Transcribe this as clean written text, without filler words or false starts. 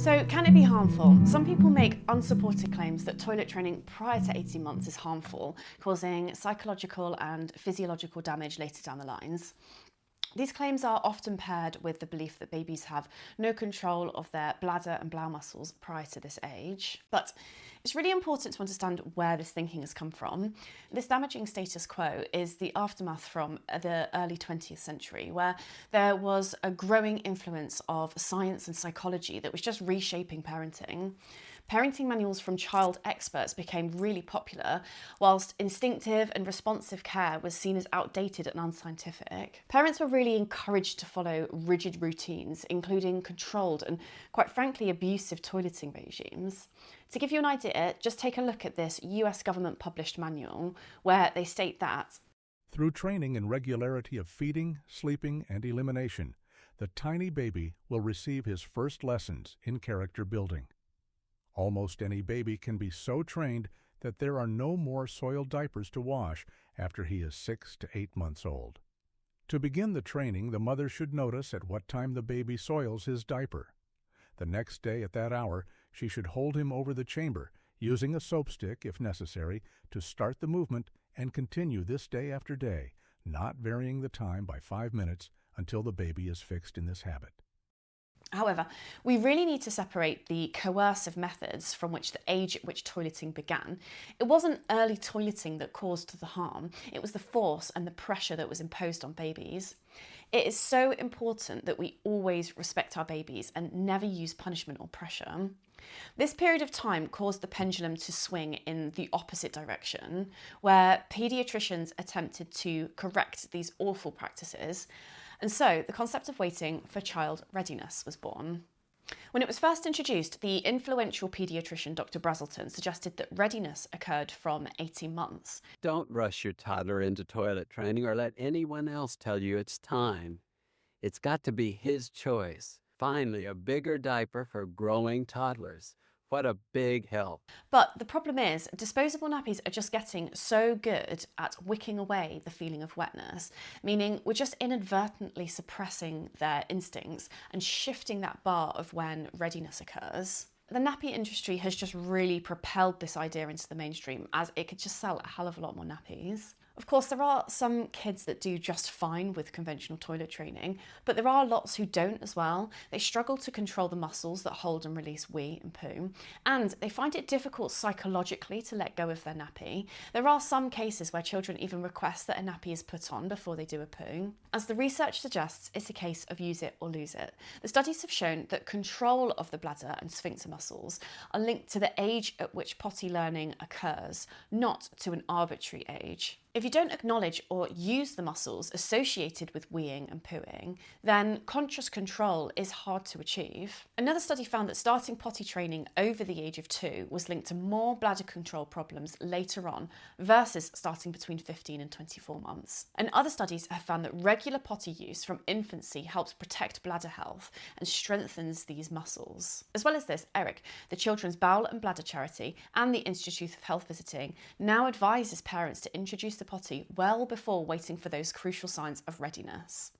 So can it be harmful? Some people make unsupported claims that toilet training prior to 18 months is harmful, causing psychological and physiological damage later down the lines. These claims are often paired with the belief that babies have no control of their bladder and bowel muscles prior to this age. But it's really important to understand where this thinking has come from. This damaging status quo is the aftermath from the early 20th century, where there was a growing influence of science and psychology that was just reshaping parenting. Parenting manuals from child experts became really popular, whilst instinctive and responsive care was seen as outdated and unscientific. Parents were really encouraged to follow rigid routines, including controlled and, quite frankly, abusive toileting regimes. To give you an idea, just take a look at this US government published manual, where they state that through training and regularity of feeding, sleeping, and elimination, the tiny baby will receive his first lessons in character building. Almost any baby can be so trained that there are no more soiled diapers to wash after he is 6 to 8 months old. To begin the training, the mother should notice at what time the baby soils his diaper. The next day at that hour, she should hold him over the chamber, using a soap stick, if necessary, to start the movement and continue this day after day, not varying the time by 5 minutes until the baby is fixed in this habit. However, we really need to separate the coercive methods from which the age at which toileting began. It wasn't early toileting that caused the harm, it was the force and the pressure that was imposed on babies. It is so important that we always respect our babies and never use punishment or pressure. This period of time caused the pendulum to swing in the opposite direction, where paediatricians attempted to correct these awful practices. And so the concept of waiting for child readiness was born. When it was first introduced, the influential paediatrician Dr. Brazelton suggested that readiness occurred from 18 months. Don't rush your toddler into toilet training or let anyone else tell you it's time. It's got to be his choice. Finally, a bigger diaper for growing toddlers. What a big help. But the problem is, disposable nappies are just getting so good at wicking away the feeling of wetness, meaning we're just inadvertently suppressing their instincts and shifting that bar of when readiness occurs. The nappy industry has just really propelled this idea into the mainstream, as it could just sell a hell of a lot more nappies. Of course, there are some kids that do just fine with conventional toilet training, but there are lots who don't as well. They struggle to control the muscles that hold and release wee and poo, and they find it difficult psychologically to let go of their nappy. There are some cases where children even request that a nappy is put on before they do a poo. As the research suggests, it's a case of use it or lose it. The studies have shown that control of the bladder and sphincter muscles are linked to the age at which potty learning occurs, not to an arbitrary age. If you don't acknowledge or use the muscles associated with weeing and pooing, then conscious control is hard to achieve. Another study found that starting potty training over the age of 2 was linked to more bladder control problems later on versus starting between 15 and 24 months. And other studies have found that regular potty use from infancy helps protect bladder health and strengthens these muscles. As well as this, Eric, the Children's Bowel and Bladder Charity and the Institute of Health Visiting now advises parents to introduce the potty well before waiting for those crucial signs of readiness.